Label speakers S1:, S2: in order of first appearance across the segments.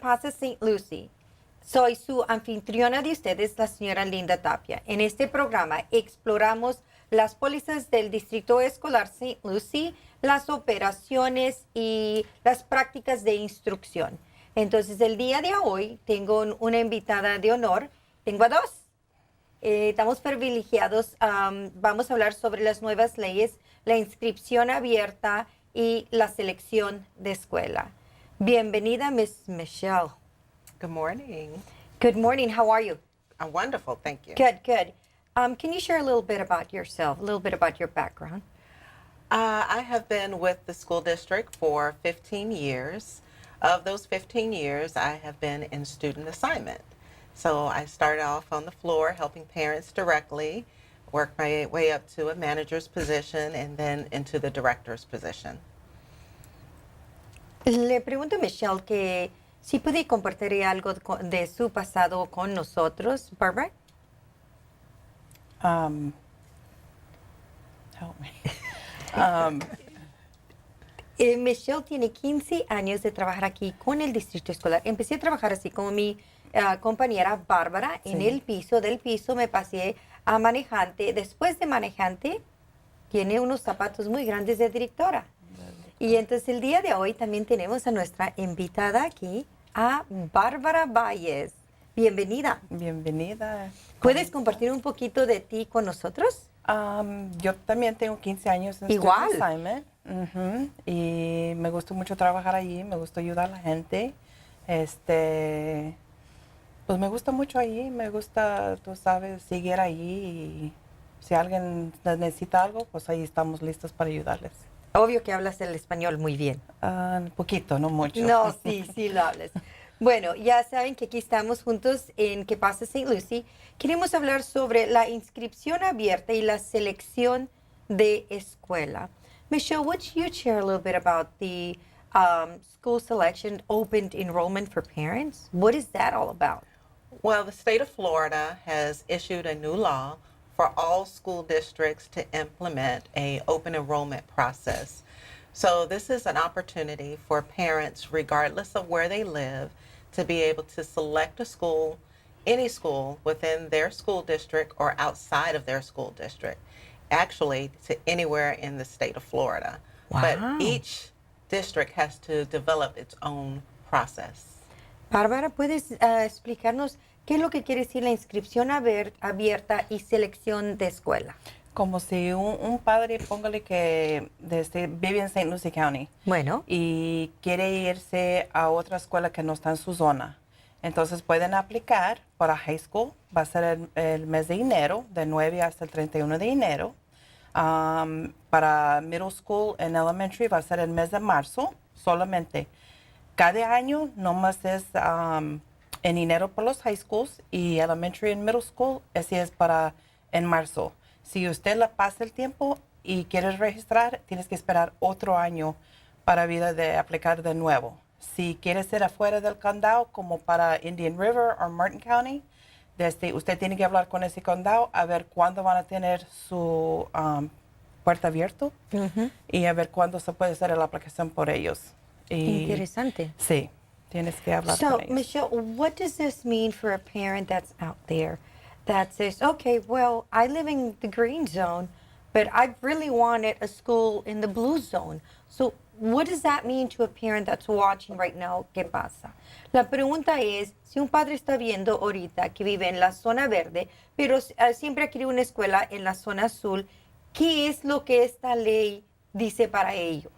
S1: Pasa St. Lucie. Soy su anfitriona de ustedes, la señora Linda Tapia. En este programa exploramos las pólizas del Distrito Escolar St. Lucie, las operaciones y las prácticas de instrucción. Entonces, el día de hoy tengo una invitada de honor. Tengo a dos. Estamos privilegiados. Vamos a hablar sobre las nuevas leyes, la inscripción abierta y la selección de escuela. Bienvenida, Miss Michelle.
S2: Good morning.
S1: Good morning. How are you?
S2: I'm wonderful, thank you.
S1: Good, good. Can you share a little bit about yourself, a little bit about your background?
S2: I have been with the school district for 15 years. Of those 15 years, I have been in student assignment. So I started off on the floor helping parents directly, worked my way up to a manager's position, and then into the director's position.
S1: Le pregunto a Michelle que si puede compartir algo de su pasado con nosotros, Barbara.
S3: Help me.
S1: Michelle tiene 15 años de trabajar aquí con el distrito escolar. Empecé a trabajar así como mi compañera Bárbara en el piso. Del piso me pasé a manejante. Después de manejante, tiene unos zapatos muy grandes de directora. Y entonces el día de hoy también tenemos a nuestra invitada aquí, a Bárbara Baez. Bienvenida.
S3: Bienvenida.
S1: ¿Puedes compartir un poquito de ti con nosotros?
S3: Yo también tengo 15 años en
S1: Igual.
S3: Student Assignment. Y me gusta mucho trabajar allí, me gusta ayudar a la gente. Pues me gusta mucho allí, me gusta, tú sabes, seguir allí. Y si alguien necesita algo, pues ahí estamos listos para ayudarles.
S1: Obvio que hablas el español muy bien.
S3: Poquito, no mucho.
S1: No, sí lo hablas. Bueno, ya saben que aquí estamos juntos en ¿Qué pasa St. Lucie? Queremos hablar sobre la inscripción abierta y la selección de escuela. Michelle, would you share a little bit about the school selection open enrollment for parents? What is that all about?
S2: Well, the state of Florida has issued a new law for all school districts to implement a open enrollment process. So this is an opportunity for parents, regardless of where they live, to be able to select a school, any school within their school district or outside of their school district, actually to anywhere in the state of Florida.
S1: Wow.
S2: But each district has to develop its own process.
S1: Bárbara, ¿puedes explicarnos qué es lo que quiere decir la inscripción abierta y selección de escuela?
S3: Como si un padre, póngale que vive en St. Lucie County.
S1: Bueno.
S3: Y quiere irse a otra escuela que no está en su zona. Entonces pueden aplicar para high school, va a ser el mes de enero, de 9 hasta el 31 de enero. Para middle school and elementary va a ser el mes de marzo solamente. Cada año nomás es en enero para los high schools y elementary and middle school, así es para en marzo. Si usted le pasa el tiempo y quiere registrar, tienes que esperar otro año para vida de aplicar de nuevo. Si quiere ser afuera del condado, como para Indian River o Martin County, usted tiene que hablar con ese condado a ver cuándo van a tener su puerta abierta y a ver cuándo se puede hacer la aplicación por ellos.
S1: Interesante.
S3: Sí, tienes que hablar con ellos.
S1: So, Michelle, what does this mean for a parent that's out there that says, okay, well, I live in the green zone, but I really wanted a school in the blue zone. So, what does that mean to a parent that's watching right now? ¿Qué pasa? La pregunta es, si un padre está viendo ahorita que vive en la zona verde, pero siempre ha querido una escuela en la zona azul, ¿qué es lo que esta ley dice para ellos?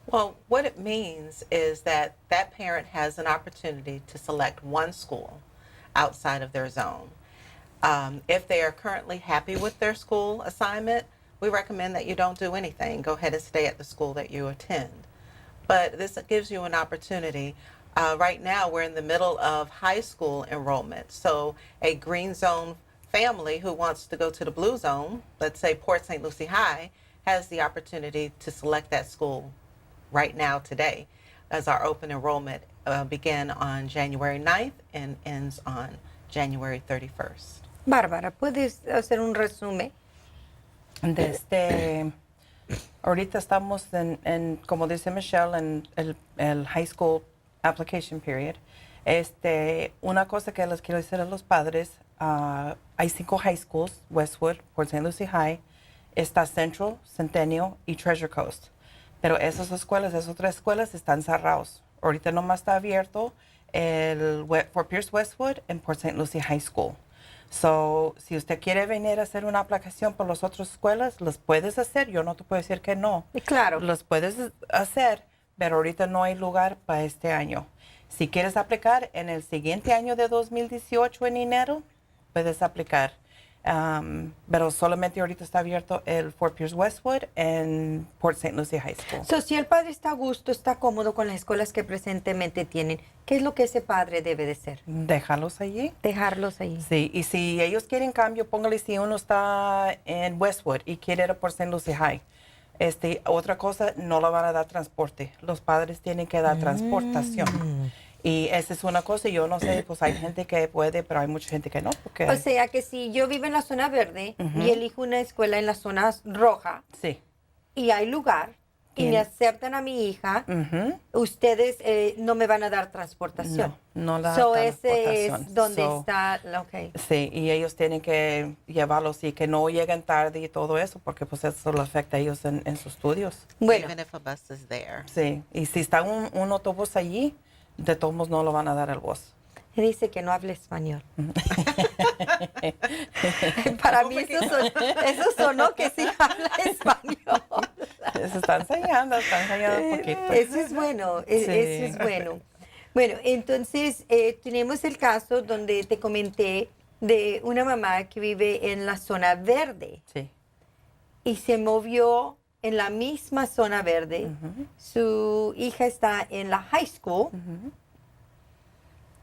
S2: Well, what it means is that that parent has an opportunity to select one school outside of their zone. If they are currently happy with their school assignment, we recommend that you don't do anything. Go ahead and stay at the school that you attend. But this gives you an opportunity. Right now, we're in the middle of high school enrollment. So a green zone family who wants to go to the blue zone, let's say Port St. Lucie High, has the opportunity to select that school right now today, as our open enrollment began on January 9th and ends on January 31st.
S1: Bárbara, ¿puedes hacer un resumen?
S3: Ahorita estamos como dice Michelle, en el high school application period. Una cosa que les quiero decir a los padres, hay 5 high schools, Westwood, Port St. Lucie High, está Central, Centennial y Treasure Coast. Pero esas otras escuelas están cerrados. Ahorita nomás está abierto el Fort Pierce Westwood en Port St. Lucie High School. So, si usted quiere venir a hacer una aplicación por las otras escuelas, las puedes hacer. Yo no te puedo decir que no.
S1: Claro.
S3: Las puedes hacer, pero ahorita no hay lugar para este año. Si quieres aplicar en el siguiente año de 2018 en enero, puedes aplicar. Pero solamente ahorita está abierto el Fort Pierce Westwood en Port St. Lucie High School.
S1: So, si el padre está a gusto, está cómodo con las escuelas que presentemente tienen, ¿qué es lo que ese padre debe de hacer?
S3: Déjalos allí.
S1: Dejarlos ahí.
S3: Sí, y si ellos quieren cambio, póngale si uno está en Westwood y quiere ir a Port St. Lucie High. Otra cosa, no le van a dar transporte. Los padres tienen que dar transportación. Y esa es una cosa, yo no sé, pues hay gente que puede, pero hay mucha gente que no. Porque...
S1: O sea que si yo vivo en la zona verde y elijo una escuela en la zona roja
S3: Sí.
S1: y hay lugar y me aceptan a mi hija, ustedes no me van a dar transportación.
S3: No la
S1: So,
S3: dan
S1: ese
S3: transportación.
S1: es donde
S3: So,
S1: está, ok.
S3: Sí, y ellos tienen que llevarlos y que no lleguen tarde y todo eso, porque pues eso les afecta a ellos en sus estudios.
S1: Bueno,
S2: Even if a bus is there.
S3: Sí, y si está un autobús allí, de todos modos no lo van a dar el bus.
S1: dice que no habla español. Para mí eso sonó que sí habla español.
S3: Se están enseñando un poquito.
S1: Eso es bueno,
S3: Sí.
S1: eso es bueno. Bueno, entonces tenemos el caso donde te comenté de una mamá que vive en la zona verde
S3: Sí.
S1: y se movió en la misma zona verde. Su hija está en la high school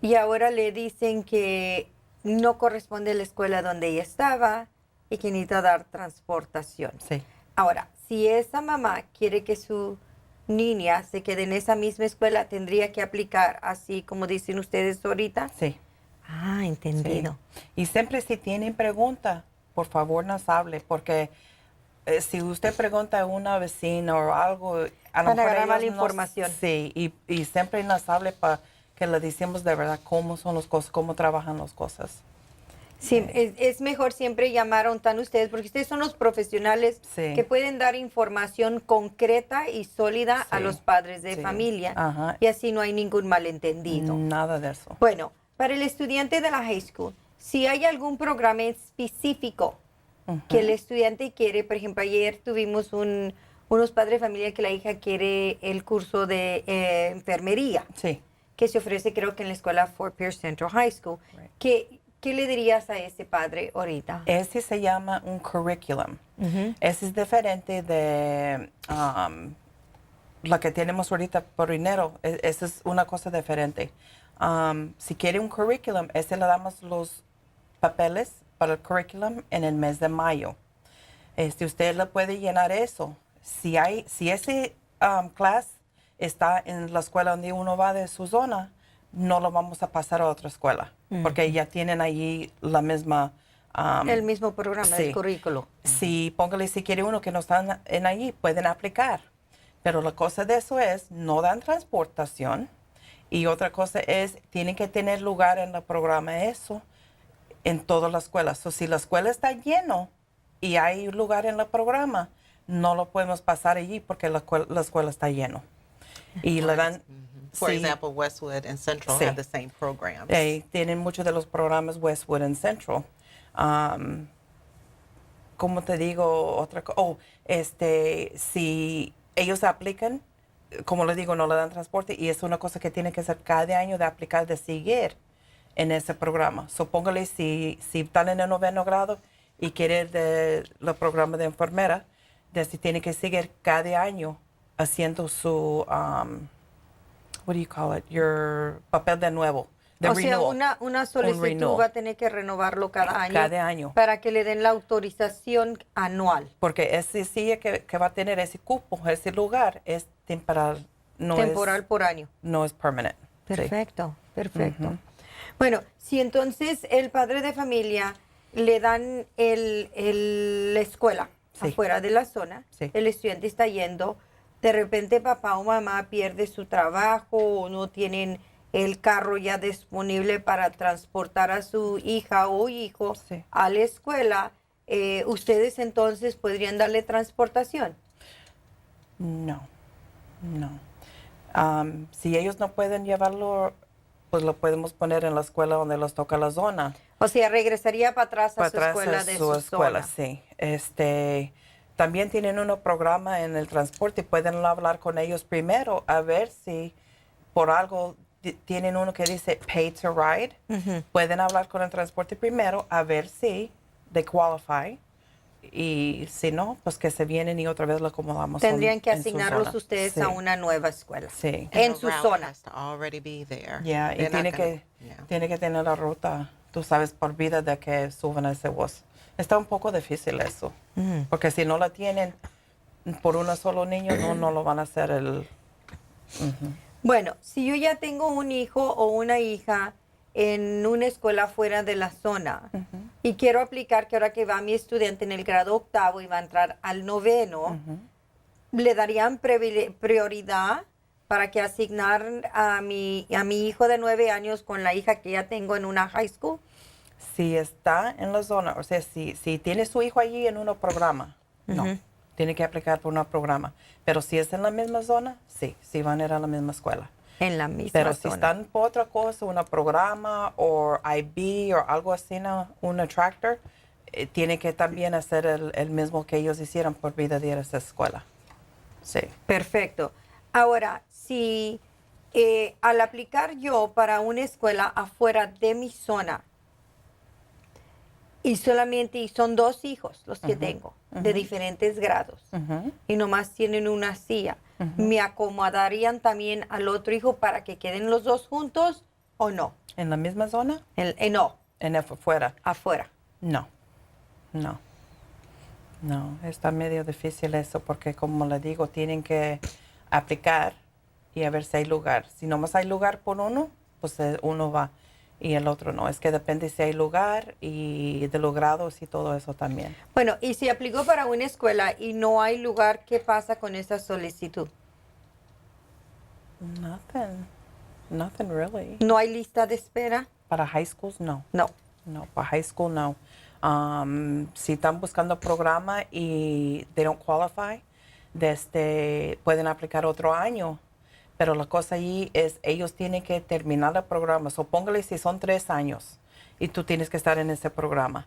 S1: y ahora le dicen que no corresponde a la escuela donde ella estaba y que necesita dar transportación.
S3: Sí.
S1: Ahora, si esa mamá quiere que su niña se quede en esa misma escuela, tendría que aplicar así como dicen ustedes ahorita.
S3: Sí.
S1: Ah, entendido.
S3: Sí. Y siempre si tienen pregunta, por favor nos hable, porque si usted pregunta a una vecina o algo, a lo
S1: Van a
S3: mejor
S1: agarrar mala
S3: ellos
S1: información.
S3: Sí, y siempre nos hable para que le decimos de verdad cómo son las cosas, cómo trabajan las cosas.
S1: Sí, es mejor siempre llamar a un tan ustedes, porque ustedes son los profesionales
S3: Sí.
S1: que pueden dar información concreta y sólida a
S3: Sí.
S1: los padres de
S3: Sí.
S1: familia.
S3: Ajá.
S1: Y así no hay ningún malentendido.
S3: Nada de eso.
S1: Bueno, para el estudiante de la high school, si hay algún programa específico que el estudiante quiere, por ejemplo, ayer tuvimos unos padres de familia que la hija quiere el curso de enfermería,
S3: Sí.
S1: que se ofrece creo que en la escuela Fort Pierce Central High School.
S3: Right.
S1: ¿Qué le dirías a ese padre ahorita?
S3: Ese se llama un curriculum. Ese es diferente de lo que tenemos ahorita por dinero. Esa es una cosa diferente. Si quiere un curriculum, ese le damos los papeles para el curriculum en el mes de mayo. Usted le puede llenar eso. Si ese class está en la escuela donde uno va de su zona, no lo vamos a pasar a otra escuela, porque ya tienen allí la misma...
S1: el mismo programa,
S3: sí.
S1: el currículo.
S3: Si póngale si quiere uno que no están en allí, pueden aplicar. Pero la cosa de eso es, no dan transportación. Y otra cosa es, tienen que tener lugar en el programa eso, en todas las escuelas. O si la escuela está lleno y hay lugar en el programa, no lo podemos pasar allí porque la escuela está lleno. Y le dan...
S2: For
S3: sí.
S2: example, Westwood and Central
S3: Sí.
S2: have the same programs.
S3: Tienen muchos de los programas Westwood and Central. Como te digo, otra cosa. Si ellos aplican, como les digo, no le dan transporte y es una cosa que tiene que hacer cada año de aplicar, de seguir en ese programa. Póngale si están en el 9º grado y quieren el programa de enfermera, si tiene que seguir cada año haciendo su... what do you call it? Your papel de nuevo. De
S1: O sea,
S3: renewal.
S1: una solicitud
S3: renewal.
S1: va a tener que renovarlo cada año.
S3: Cada año.
S1: Para que le den la autorización anual.
S3: Porque ese sí que va a tener ese cupo, ese lugar, es temporal.
S1: Temporal por año.
S3: No es permanent. Sí.
S1: Perfecto, perfecto. Bueno, si entonces el padre de familia le dan la escuela
S3: Sí.
S1: afuera de la zona,
S3: Sí.
S1: el estudiante está yendo, de repente papá o mamá pierde su trabajo o no tienen el carro ya disponible para transportar a su hija o hijo
S3: Sí.
S1: a la escuela, ustedes entonces podrían darle transportación.
S3: No, no. Si ellos no pueden llevarlo, pues lo podemos poner en la escuela donde les toca la zona.
S1: O sea, regresaría para atrás a
S3: Para
S1: su
S3: atrás
S1: escuela
S3: a
S1: de
S3: su
S1: su
S3: escuela,
S1: zona.
S3: sí. También tienen un programa en el transporte. Pueden hablar con ellos primero a ver si por algo tienen uno que dice pay to ride. Pueden hablar con el transporte primero a ver si they qualify. Y si no, pues que se vienen y otra vez lo acomodamos
S1: Tendrían que
S3: en su
S1: asignarlos
S3: zona.
S1: ustedes
S3: Sí.
S1: a una nueva escuela.
S3: Sí.
S2: And
S1: En
S2: the
S1: su
S2: route
S1: zona.
S2: has to already be there.
S3: Ya, y
S2: They're not
S3: tiene
S2: gonna-
S3: que,
S2: yeah.
S3: tiene que tener la ruta, tú sabes, por vida de que suban a ese bus. Está un poco difícil eso, porque si no la tienen por un solo niño, no lo van a hacer
S1: Bueno, si yo ya tengo un hijo o una hija en una escuela fuera de la zona y quiero aplicar que ahora que va mi estudiante en el grado octavo y va a entrar al noveno, ¿le darían prioridad para que asignar a mi hijo de 9 años con la hija que ya tengo en una high school?
S3: Si está en la zona, o sea, si tiene su hijo allí en un programa, no, tiene que aplicar por un programa. Pero si es en la misma zona, sí van a ir a la misma escuela.
S1: En la misma
S3: Pero si
S1: zona.
S3: están por otra cosa, un programa o IB o algo así, un tractor, tiene que también hacer el mismo que ellos hicieron por vida de ir a esa escuela. Sí.
S1: Perfecto. Ahora, si al aplicar yo para una escuela afuera de mi zona y son 2 hijos los que tengo de diferentes grados y nomás tienen una silla, ¿me acomodarían también al otro hijo para que queden los 2 juntos o no?
S3: ¿En la misma zona?
S1: No,
S3: Afuera.
S1: afuera.
S3: No. Está medio difícil eso porque, como le digo, tienen que aplicar y a ver si hay lugar. Si nomás hay lugar por uno, pues uno va y el otro no. Es que depende si hay lugar y de los grados y todo eso también.
S1: Bueno, y si aplicó para una escuela y no hay lugar, ¿qué pasa con esa solicitud?
S3: Nothing really.
S1: ¿No hay lista de espera?
S3: Para high schools, no.
S1: No.
S3: No, para high school, no. Si están buscando programa y they don't qualify, pueden aplicar otro año. Pero la cosa allí es, ellos tienen que terminar el programa. Póngale si son 3 años y tú tienes que estar en ese programa.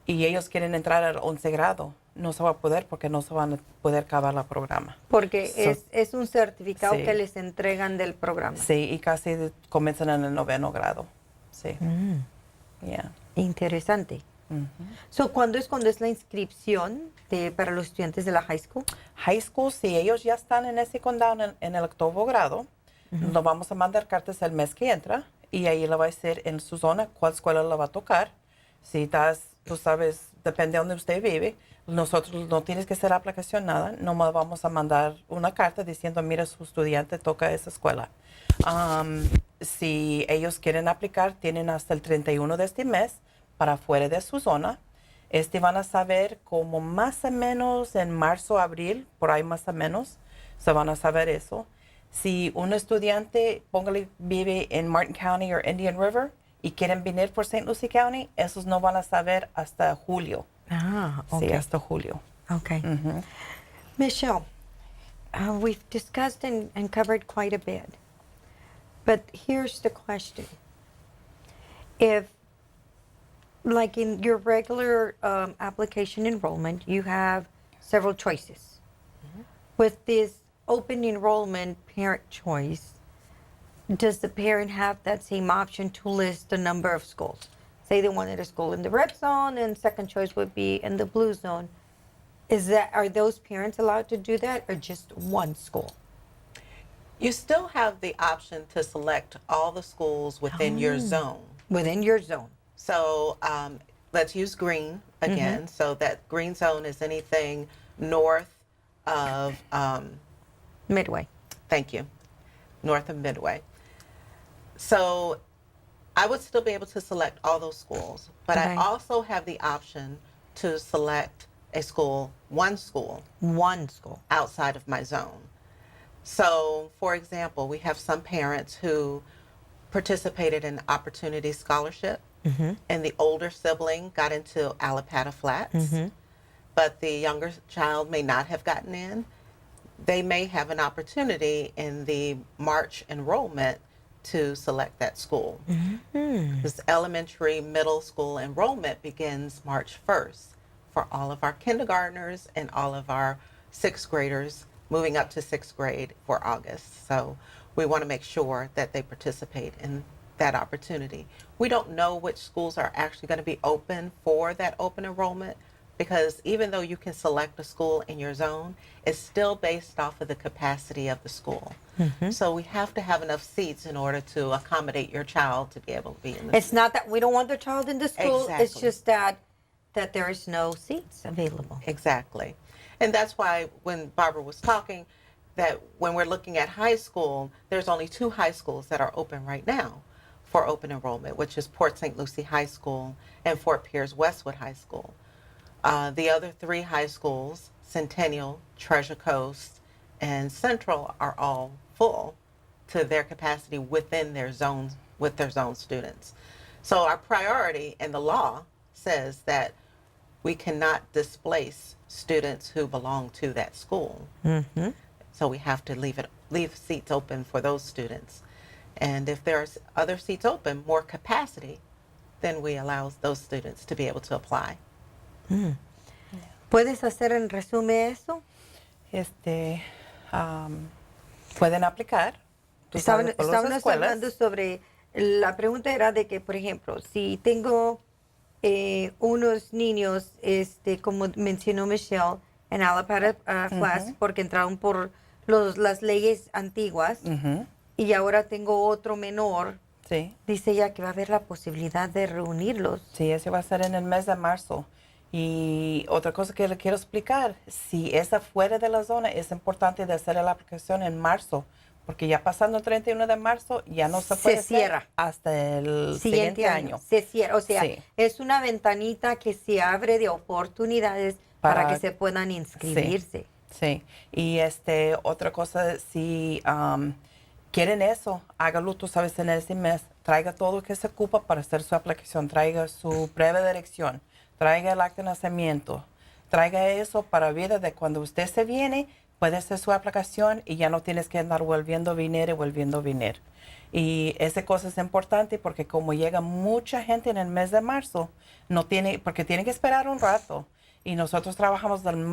S3: Y ellos quieren entrar al 11 grado. No se va a poder porque no se van a poder acabar el programa.
S1: Porque es un certificado
S3: Sí.
S1: que les entregan del programa.
S3: Sí, y casi comienzan en el 9º grado. Sí. Yeah.
S1: Interesante. So, ¿cuándo es la inscripción para los estudiantes de la high school?
S3: High school, si ellos ya están en ese condado en el 8º grado, nos vamos a mandar cartas el mes que entra y ahí le va a decir en su zona cuál escuela le va a tocar. Si tú sabes, depende de donde usted vive, nosotros no tienes que hacer aplicación nada, nomás vamos a mandar una carta diciendo, mira, su estudiante toca esa escuela. Si ellos quieren aplicar, tienen hasta el 31 de este mes para fuera de su zona. Van a saber como más o menos en marzo, abril, por ahí más o menos, se van a saber eso. Si un estudiante, póngale, vive en Martin County o Indian River y quieren venir por St. Lucie County, esos no van a saber hasta julio. Sí, hasta julio.
S1: Okay. Michelle, we've discussed and covered quite a bit. But here's the question. If, like in your regular application enrollment, you have several choices. With this open enrollment parent choice, does the parent have that same option to list a number of schools? Say they wanted a school in the red zone and second choice would be in the blue zone. Are those parents allowed to do that or just one school?
S2: You still have the option to select all the schools within your zone.
S1: Within your zone.
S2: So let's use green again. So that green zone is anything north of,
S1: Midway.
S2: thank you, north of Midway. So I would still be able to select all those schools, but I
S1: Okay.
S2: also have the option to select one school
S1: One school.
S2: outside of my zone. So, for example, we have some parents who participated in Opportunity Scholarship, and the older sibling got into Allapattah Flats, but the younger child may not have gotten in. They may have an opportunity in the March enrollment to select that school. This elementary, middle school enrollment begins March 1st for all of our kindergartners and all of our sixth graders moving up to sixth grade for August. So we want to make sure that they participate in that opportunity. We don't know which schools are actually going to be open for that open enrollment, because even though you can select a school in your zone, it's still based off of the capacity of the school. So we have to have enough seats in order to accommodate your child to be able to be in the
S1: It's not that we don't want the child in the school. It's
S2: Exactly.
S1: just that there is no seats available.
S2: Exactly. And that's why when Barbara was talking, that when we're looking at high school, there's only 2 high schools that are open right now for open enrollment, which is Port St. Lucie High School and Fort Pierce Westwood High School. The other 3 high schools, Centennial, Treasure Coast, and Central, are all full to their capacity within their zones, with their zone students. So our priority in the law says that we cannot displace students who belong to that school. So we have to leave seats open for those students. And if there's other seats open, more capacity, then we allow those students to be able to apply.
S1: ¿Puedes hacer en resumen eso?
S3: Pueden aplicar. Tú sabes, por las
S1: Estábamos
S3: escuelas.
S1: hablando sobre, la pregunta era de que, por ejemplo, si tengo unos niños, como mencionó Michelle, en Allapattah Flats, porque entraron por las leyes antiguas, y ahora tengo otro menor,
S3: Sí.
S1: dice ella que va a haber la posibilidad de reunirlos.
S3: Sí, eso va a ser en el mes de marzo. Y otra cosa que le quiero explicar, si es afuera de la zona, es importante de hacer la aplicación en marzo, porque ya pasando el 31 de marzo ya no se puede hacer
S1: cierra.
S3: hasta el siguiente año.
S1: Se cierra, o sea,
S3: Sí.
S1: es una ventanita que se abre de oportunidades para que se puedan inscribirse.
S3: Sí, y otra cosa, si quieren eso, hágalo, tú sabes, en ese mes, traiga todo lo que se ocupa para hacer su aplicación, traiga su breve dirección, traiga el acta de nacimiento, traiga eso para vida de cuando usted se viene, puede hacer su aplicación y ya no tienes que andar volviendo a venir. Y esa cosa es importante porque como llega mucha gente en el mes de marzo, porque tiene que esperar un rato. Y nosotros trabajamos del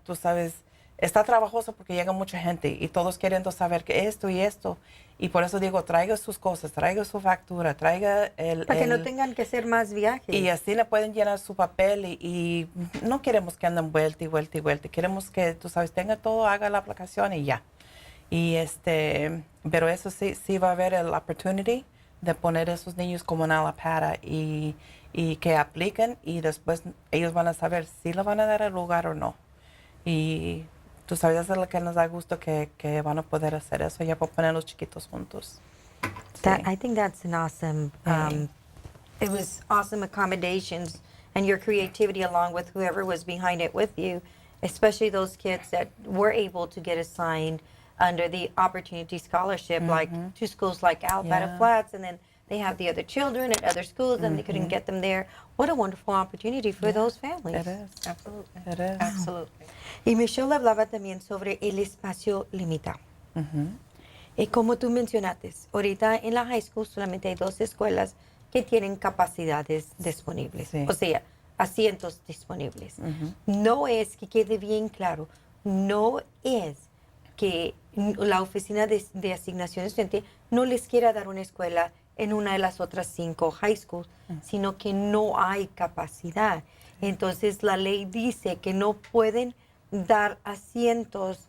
S3: tú sabes, está trabajoso porque llega mucha gente y todos queriendo saber que esto y esto. Y por eso digo, traiga sus cosas, traiga su factura, traiga
S1: Para que no tengan que hacer más viajes.
S3: y así le pueden llenar su papel y no queremos que anden vuelta y vuelta y vuelta. Queremos que, tú sabes, tenga todo, haga la aplicación y ya. Y pero eso sí va a haber el opportunity de poner a esos niños como en Allapattah y que apliquen y después ellos van a saber si le van a dar el lugar o no. Y tú sabes, eso es lo que nos da gusto que van a poder hacer eso ya para poner los chiquitos juntos.
S1: I think that's an awesome, it was awesome accommodations and your creativity along with whoever was behind it with you, especially those kids that were able to get assigned under the Opportunity Scholarship, like to schools like Allapattah Flats, and then they have the other children at other schools and they couldn't get them there. What a wonderful opportunity for those families.
S3: It is.
S2: Absolutely.
S3: It is.
S2: Absolutely.
S1: Y Michelle hablaba también sobre el espacio limitado. Y como tú mencionaste, ahorita en la high school solamente hay 2 escuelas que tienen capacidades disponibles,
S3: Sí.
S1: o sea, asientos disponibles. No es, que quede bien claro, no es que la oficina de asignación de estudiante no les quiera dar una escuela en una de las otras 5 high schools, sino que no hay capacidad. Entonces la ley dice que no pueden dar asientos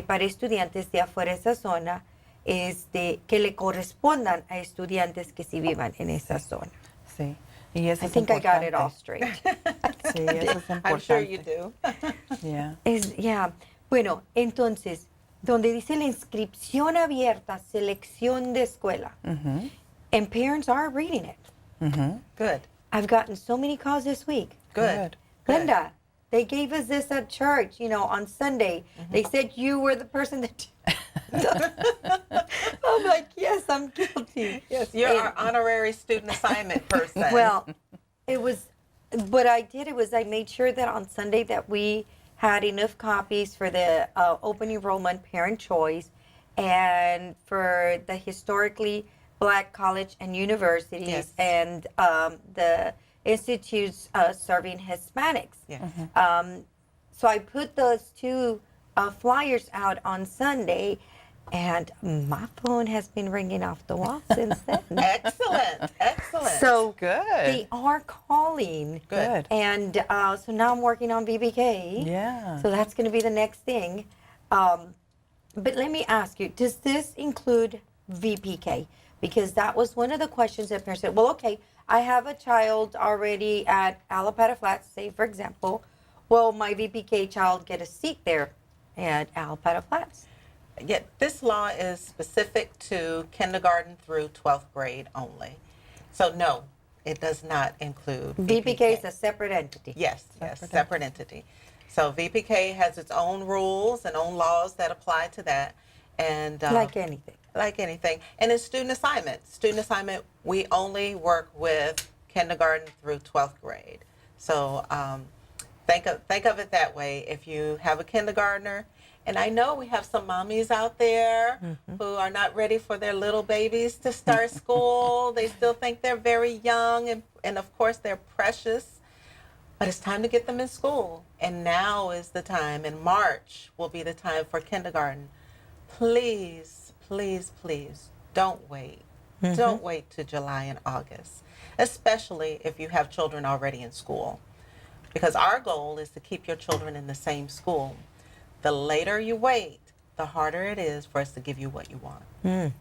S1: para estudiantes de afuera de esa zona que le correspondan a estudiantes que sí vivan en esa zona.
S3: Sí. Y eso
S1: I
S3: es
S1: think I got it
S3: importante.
S1: all straight.
S3: Sí, eso es importante.
S2: I'm sure you do.
S3: Yeah.
S1: Bueno, entonces, donde dice la inscripción abierta, selección de escuela, and parents are reading it.
S2: Good.
S1: I've gotten so many calls this week.
S2: Good.
S1: Linda, they gave us this at church, on Sunday. They said you were the person that. I'm like, yes, I'm guilty.
S2: Yes, you're our honorary student assignment person.
S1: Well, it was, what I did, I made sure that on Sunday that we had enough copies for the open enrollment parent choice and for the historically Black college and universities
S2: Yes.
S1: and the institutes serving Hispanics.
S2: Yes.
S1: So I put those two flyers out on Sunday, and my phone has been ringing off the wall since then.
S2: Excellent, excellent.
S1: So
S3: Good.
S1: they are calling.
S3: Good.
S1: And so now I'm working on VBK.
S3: Yeah.
S1: So that's going to be the next thing. But let me ask you, does this include VPK? Because that was one of the questions that parents said, well, okay, I have a child already at Alapata Flats, say, for example. Will my VPK child get a seat there at Alapata Flats?
S2: Yet this law is specific to kindergarten through 12th grade only. So no, it does not include
S1: VPK is a separate entity.
S2: Yes, separate entity. So VPK has its own rules and own laws that apply to that. And
S1: Like anything.
S2: like anything. And in student assignment, we only work with kindergarten through 12th grade. So think of it that way. If you have a kindergartner, and I know we have some mommies out there who are not ready for their little babies to start school. They still think they're very young, and of course they're precious. But it's time to get them in school. And now is the time, and March will be the time for kindergarten. Please, please, please, don't wait. Don't wait to July and August, especially if you have children already in school. Because our goal is to keep your children in the same school. The later you wait, the harder it is for us to give you what you want.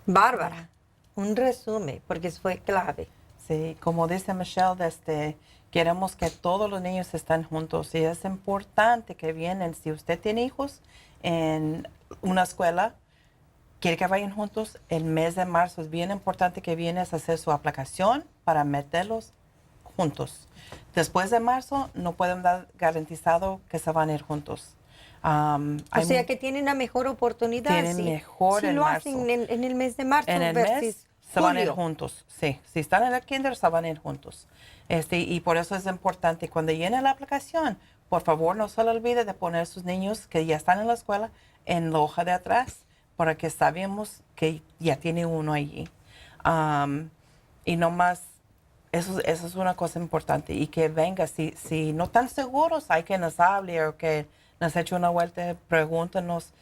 S1: Bárbara, un resumen, porque eso fue clave.
S3: Sí, como dice Michelle, queremos que todos los niños estén juntos y es importante que vienen. Si usted tiene hijos en una escuela, quiere que vayan juntos, el mes de marzo es bien importante que vienes a hacer su aplicación para meterlos juntos. Después de marzo no pueden dar garantizado que se van a ir juntos.
S1: O sea que tienen una mejor oportunidad.
S3: Tienen mejor
S1: si
S3: en
S1: lo
S3: marzo.
S1: hacen en el mes de marzo.
S3: En el
S1: versus
S3: mes se van a ir
S1: julio.
S3: juntos, sí. Si están en el kinder, se van a ir juntos. Y por eso es importante, cuando llene la aplicación, por favor, no se le olvide de poner sus niños que ya están en la escuela en la hoja de atrás, para que sabemos que ya tiene uno allí. Y no más, eso es una cosa importante. Y que venga, si no están seguros, hay que nos hable o que nos eche una vuelta, pregúntenos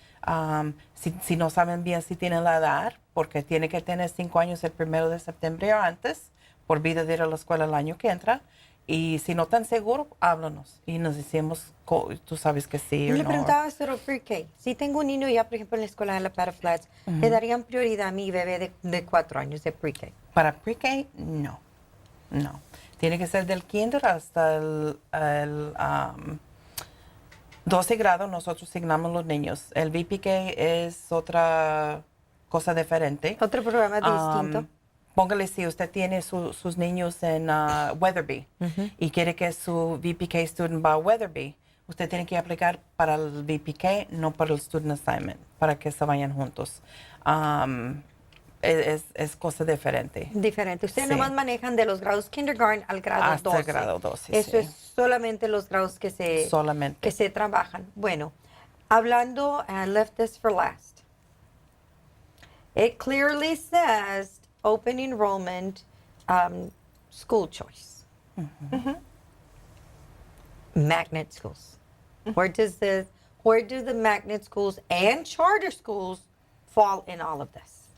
S3: si no saben bien si tienen la edad, porque tiene que tener 5 años el 1 de septiembre o antes, por vida de ir a la escuela el año que entra. Y si no están seguros, háblanos y nos decimos, tú sabes que sí o
S1: Le
S3: no.
S1: preguntaba sobre pre-K. Si tengo un niño ya, por ejemplo, en la escuela de la Para Flats, ¿le darían prioridad a mi bebé de 4 años de pre-K?
S3: Para pre-K, no. No. Tiene que ser del kinder hasta el 12 grado. Nosotros asignamos los niños. El VPK es otra cosa diferente.
S1: Otro programa distinto.
S3: Póngale si usted tiene sus niños en Weatherby y quiere que su VPK student va a Weatherby, usted tiene que aplicar para el VPK, no para el student assignment, para que se vayan juntos. Es cosa diferente.
S1: Diferente. Ustedes
S3: Sí.
S1: nomás manejan de los grados kindergarten al grado
S3: Hasta
S1: 12.
S3: el grado 12,
S1: Eso
S3: sí.
S1: es solamente los grados que se trabajan. Bueno, hablando, I left this for last. It clearly says open enrollment, school choice. Magnet schools. Where do the magnet schools and charter schools fall in all of this?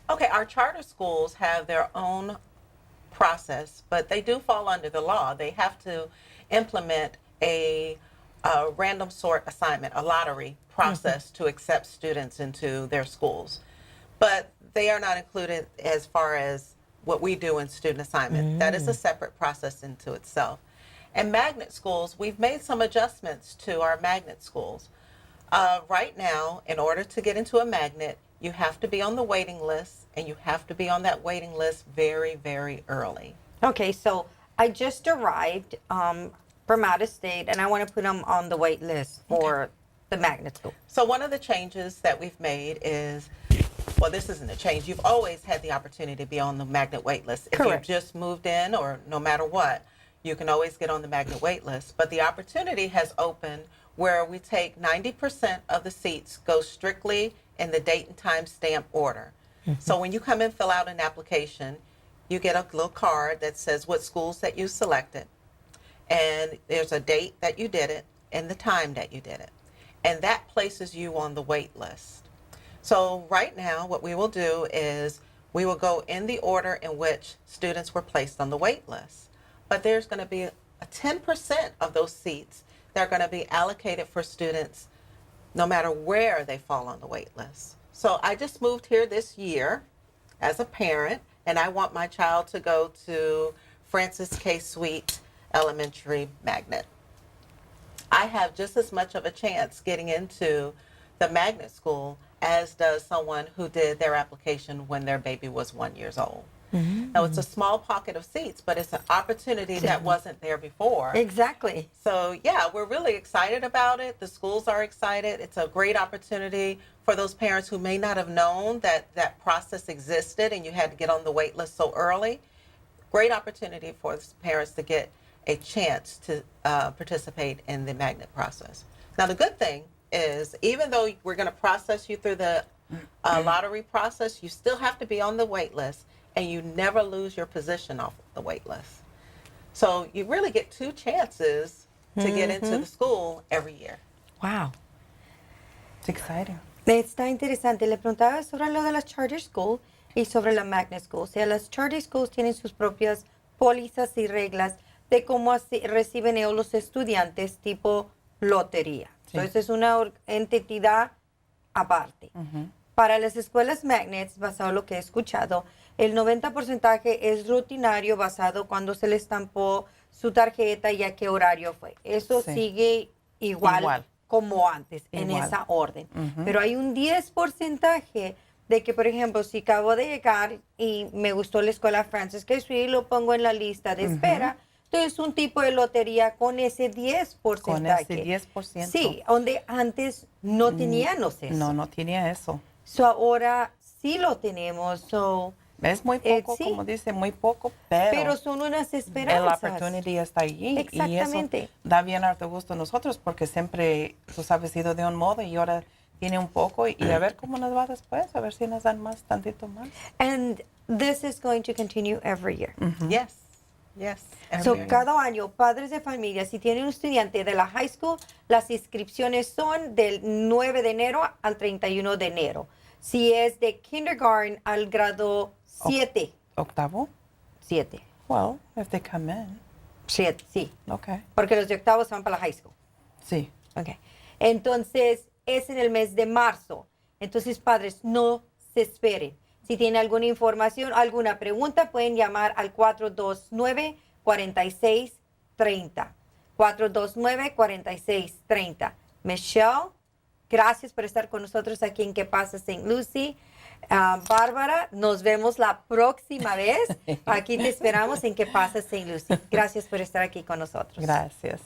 S2: Okay, our charter schools have their own process, but they do fall under the law. They have to implement a random sort assignment, a lottery process to accept students into their schools. But they are not included as far as what we do in student assignment. That is a separate process into itself. And magnet schools, we've made some adjustments to our magnet schools. Right now, in order to get into a magnet, you have to be on the waiting list, and you have to be on that waiting list very, very early.
S1: Okay, so I just arrived from out of state, and I want to put them on the wait list for the magnet school.
S2: So one of the changes that we've made is, well, this isn't a change. You've always had the opportunity to be on the magnet wait list. If
S1: Correct.
S2: you've just moved in or no matter what, you can always get on the magnet wait list. But the opportunity has opened where we take 90% of the seats go strictly in the date and time stamp order. So when you come and fill out an application, you get a little card that says what schools that you selected. And there's a date that you did it and the time that you did it. And that places you on the wait list. So right now, what we will do is we will go in the order in which students were placed on the wait list. But there's going to be a 10% of those seats that are going to be allocated for students no matter where they fall on the wait list. So I just moved here this year as a parent, and I want my child to go to Francis K. Sweet Elementary Magnet. I have just as much of a chance getting into the magnet school as does someone who did their application when their baby was 1 year old. Now, it's a small pocket of seats, but it's an opportunity that wasn't there before.
S1: Exactly.
S2: So, yeah, we're really excited about it. The schools are excited. It's a great opportunity for those parents who may not have known that that process existed and you had to get on the wait list so early. Great opportunity for parents to get a chance to participate in the magnet process. Now, the good thing is, even though we're going to process you through the lottery process, you still have to be on the wait list, and you never lose your position off the wait list. So you really get two chances to get into the school every year.
S1: Wow.
S3: It's exciting.
S1: Está interesante. Le preguntaba sobre lo de las charter school y sobre la magnet school. O sea, las charter schools tienen sus propias pólizas y reglas de cómo reciben ellos los estudiantes tipo lotería.
S3: Sí.
S1: Entonces es una entidad aparte. Para las escuelas magnets, basado en lo que he escuchado, el 90% es rutinario basado cuando se le estampó su tarjeta y a qué horario fue. Eso
S3: Sí.
S1: sigue igual como antes, en
S3: Igual.
S1: esa orden. Pero hay un 10% de que, por ejemplo, si acabo de llegar y me gustó la escuela Francis K. Sweet, lo pongo en la lista de espera. Entonces, un tipo de lotería con ese 10%.
S3: Con ese 10%.
S1: Sí, donde antes no teníamos eso.
S3: No tenía eso.
S1: So, ahora sí lo tenemos. So,
S3: Es muy poco,
S1: sí.
S3: como dice, muy poco, pero
S1: son unas
S3: el
S1: esperanzas.
S3: opportunity está allí.
S1: Exactamente.
S3: Y eso da bien harto gusto a nosotros porque siempre, tú sabes, ido de un modo y ahora tiene un poco y a ver cómo nos va después, a ver si nos dan más, tantito más.
S1: And this is going to continue every year.
S2: Yes, yes.
S1: So,
S2: every year.
S1: cada año, padres de familia, si tienen un estudiante de la high school, las inscripciones son del 9 de enero al 31 de enero. Si es de kindergarten al grado 7.
S3: ¿Octavo?
S1: 7.
S3: Well, if they come in.
S1: 7, sí.
S3: Okay.
S1: Porque los de octavo van para la high school.
S3: Sí.
S1: Okay. Entonces, es en el mes de marzo. Entonces, padres, no se esperen. Si tienen alguna información, alguna pregunta, pueden llamar al 429-4630. 429-4630. Michelle, gracias por estar con nosotros aquí en ¿Qué pasa St. Lucie? Bárbara, nos vemos la próxima vez. Aquí te esperamos en ¿Qué pasa St. Lucie? Gracias por estar aquí con nosotros.
S3: Gracias.